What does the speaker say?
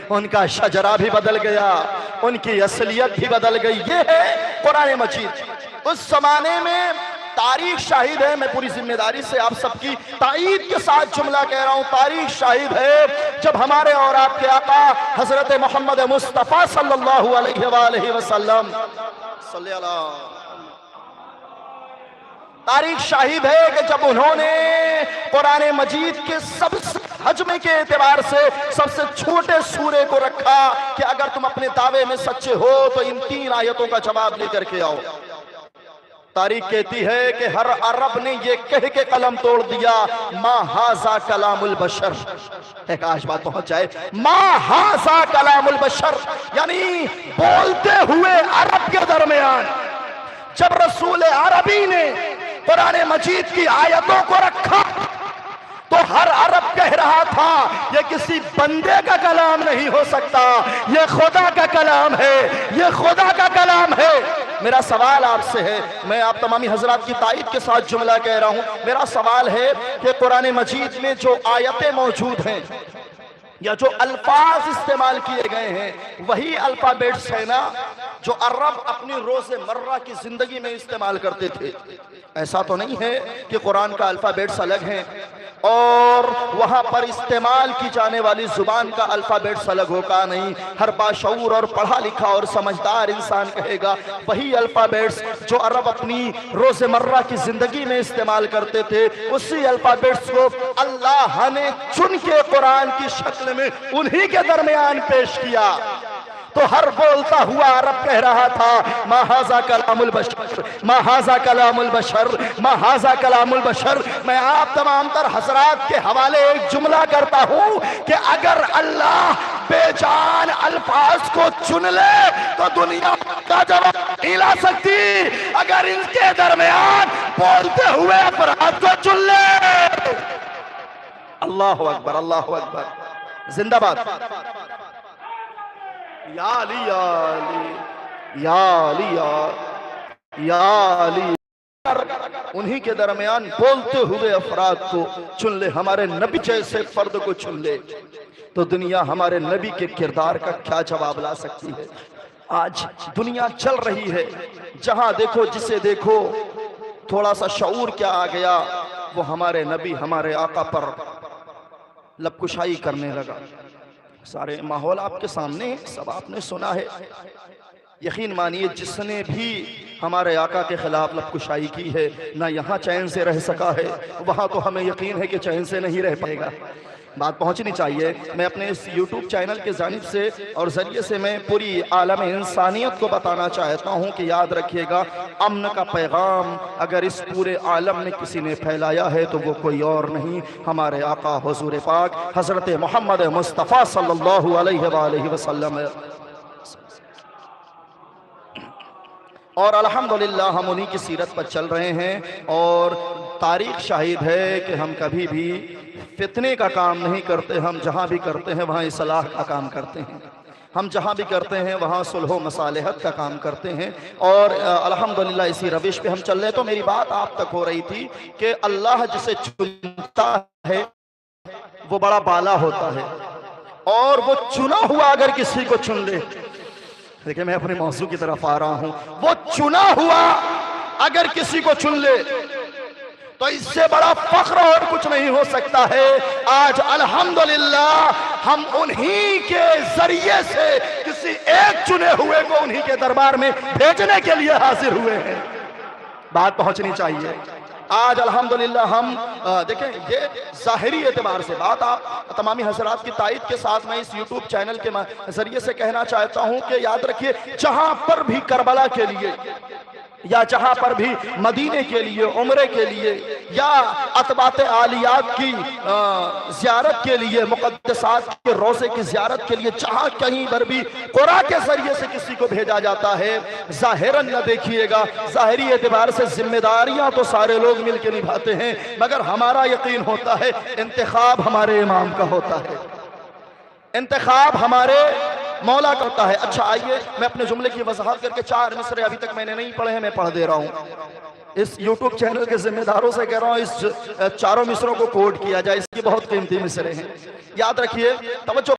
ان کا شجرہ بھی بدل گیا، ان کی اصلیت بھی بدل گئی۔ یہ ہے قرآن مجید۔ اس زمانے میں تاریخ شاہد ہے، میں پوری ذمہ داری سے آپ سب کی تائید کے ساتھ جملہ کہہ رہا ہوں، تاریخ شاہد ہے جب ہمارے اور آپ کے آقا حضرت محمد مصطفیٰ صلی اللہ علیہ وآلہ وسلم صلی اللہ، تاریخ شاہد ہے کہ جب انہوں نے قرآن مجید کے سب سے حجم کے اعتبار سے سب سے چھوٹے سورے کو رکھا کہ اگر تم اپنے دعوے میں سچے ہو تو ان 3 آیتوں کا جواب لے کر کے آؤ۔ تاریخ کہتی ہے کہ ہر عرب نے یہ کہہ کے قلم توڑ دیا، ما ھذا کلام البشر۔ ایک آج بات پہنچ جائے، ما ھذا کلام البشر، یعنی بولتے ہوئے عرب کے درمیان جب رسول عربی نے قرآن مجید کی آیتوں کو رکھا تو ہر عرب کہہ رہا تھا یہ کسی بندے کا کلام نہیں ہو سکتا، یہ خدا کا کلام ہے، یہ خدا کا کلام ہے۔ میرا سوال آپ سے ہے، میں آپ تمامی حضرات کی تائید کے ساتھ جملہ کہہ رہا ہوں، میرا سوال ہے کہ قرآن مجید میں جو آیتیں موجود ہیں یا جو الفاظ استعمال کیے گئے ہیں وہی الفابیٹس ہیں نا جو عرب اپنی روز مرہ کی زندگی میں استعمال کرتے تھے؟ ایسا تو نہیں ہے کہ قرآن کا الفابیٹس الگ ہیں اور وہاں پر استعمال کی جانے والی زبان کا الفابیٹس الگ ہوگا؟ نہیں، ہر باشعور اور پڑھا لکھا اور سمجھدار انسان کہے گا وہی الفابیٹس جو عرب اپنی روز مرہ کی زندگی میں استعمال کرتے تھے، اسی الفابیٹس کو اللہ نے چن کے قرآن کی شکل میں انہی کے درمیان پیش کیا۔ تو ہر بولتا ہوا عرب کہہ رہا تھا ما ھذا کلام البشر، ما ھذا کلام البشر، ما ھذا کلام البشر۔ میں آپ تمام تر حضرات کے حوالے ایک جملہ کرتا ہوں کہ اگر اللہ بے جان الفاظ کو چن لے تو دنیا کا جواب نہیں لا سکتی، اگر ان کے درمیان بولتے ہوئے افراد کو چن لے۔ اللہ اکبر، اللہ اکبر، زندہ باد، یا علی یا علی یا علی یا علی۔ انہی کے درمیان بولتے ہوئے افراد کو چن لے، ہمارے نبی جیسے فرد کو چن لے تو دنیا ہمارے نبی کے کردار کا کیا جواب لا سکتی ہے؟ آج دنیا چل رہی ہے، جہاں دیکھو جسے دیکھو تھوڑا سا شعور کیا آ گیا، وہ ہمارے نبی ہمارے آقا پر لب کشائی کرنے لگا۔ سارے ماحول آپ کے سامنے ہے، سب آپ نے سنا ہے۔ یقین مانیے جس نے بھی ہمارے آقا کے خلاف لب کشائی کی ہے نہ یہاں چین سے رہ سکا ہے، وہاں تو ہمیں یقین ہے کہ چین سے نہیں رہ پائے گا۔ بات پہنچنی چاہیے۔ میں اپنے اس یوٹیوب چینل کے جانب سے اور ذریعے سے میں پوری عالم انسانیت کو بتانا چاہتا ہوں کہ یاد رکھیے گا، امن کا پیغام اگر اس پورے عالم میں کسی نے پھیلایا ہے تو وہ کوئی اور نہیں، ہمارے آقا حضور پاک حضرت محمد مصطفیٰ صلی اللہ علیہ وآلہ وسلم ہے۔ اور الحمدللہ ہم انہی کی سیرت پر چل رہے ہیں، اور تاریخ شاہد ہے کہ ہم کبھی بھی فتنے کا کام نہیں کرتے، ہم جہاں بھی کرتے ہیں وہاں اصلاح کا کام کرتے ہیں، ہم جہاں بھی کرتے ہیں وہاں صلح و مصالحت کا کام کرتے ہیں، اور الحمدللہ اسی روش پہ ہم چل رہے ہیں۔ تو میری بات آپ تک ہو رہی تھی کہ اللہ جسے چنتا ہے وہ بڑا بالا ہوتا ہے، اور وہ چنا ہوا اگر کسی کو چن لے، دیکھیں میں اپنے موضوع کی طرف آ رہا ہوں، وہ چنا ہوا اگر کسی کو چن لے تو اس سے بڑا فخر اور کچھ نہیں ہو سکتا ہے۔ آج الحمدللہ ہم انہی کے ذریعے سے کسی ایک چنے ہوئے کو انہی کے دربار میں بھیجنے کے لیے حاضر ہوئے ہیں۔ بات پہنچنی چاہیے۔ آج الحمدللہ ہم دیکھیں یہ ظاہری اعتبار سے بات آپ تمامی حضرات کی تائید کے ساتھ میں اس یوٹیوب چینل کے ذریعے سے کہنا چاہتا ہوں کہ یاد رکھیے، جہاں پر بھی کربلا کے لیے یا جہاں پر بھی مدینے کے لیے، عمرے کے لیے یا اطباط عالیات کی زیارت کے لیے، مقدسات کے روزے کی زیارت کے لیے جہاں کہیں پر بھی قرآن کے ذریعے سے کسی کو بھیجا جاتا ہے، ظاہراً نہ دیکھیے گا، ظاہری اعتبار سے ذمہ داریاں تو سارے لوگ مل کے نبھاتے ہیں، مگر ہمارا یقین ہوتا ہے انتخاب ہمارے امام کا ہوتا ہے، انتخاب ہمارے مولا کا ہوتا ہے۔ اچھا آئیے میں اپنے جملے کی وضاحت کر کے 4 مصرے ابھی تک میں نے نہیں پڑھے ہیں، میں پڑھ دے رہا ہوں۔ اس یوٹیوب چینل کے ذمہ داروں سے کہہ رہا ہوں اس 4 مصروں کو کوڈ کیا جائے، اس کی بہت قیمتی مصرے ہیں، یاد رکھیے، توجہ